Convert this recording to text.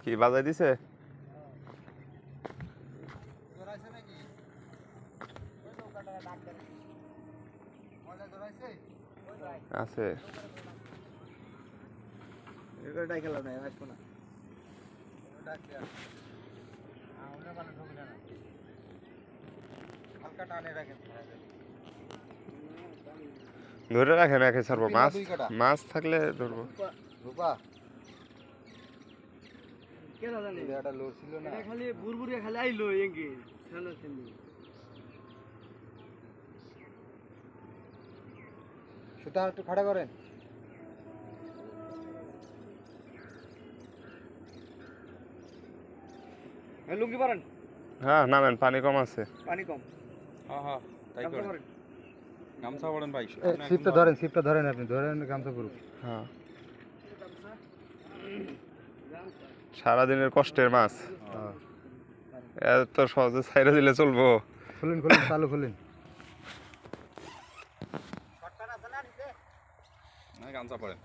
কি বাজাই দিছে? আছে ধরে রাখেন একে ছাড়বো মাছ মাছ থাকলে ধরবো খালি বুরবুরে খালি আইলো এঙ্গে সেটা একটু খাড়া করেন লুঙ্গি পারেন হ্যাঁ নামেন পানি কম আছে পানি কম হ্যাঁ তাই করেন গামছা পড়েন ভাই সিপটা ধরেন আপনি ধরেন গামছা পুরো হ্যাঁ সারাদিনের কষ্টের মাছ এত সহজে ছাইড়া দিলে চলবো খুলেন চালু খুলেন গামছা পড়েন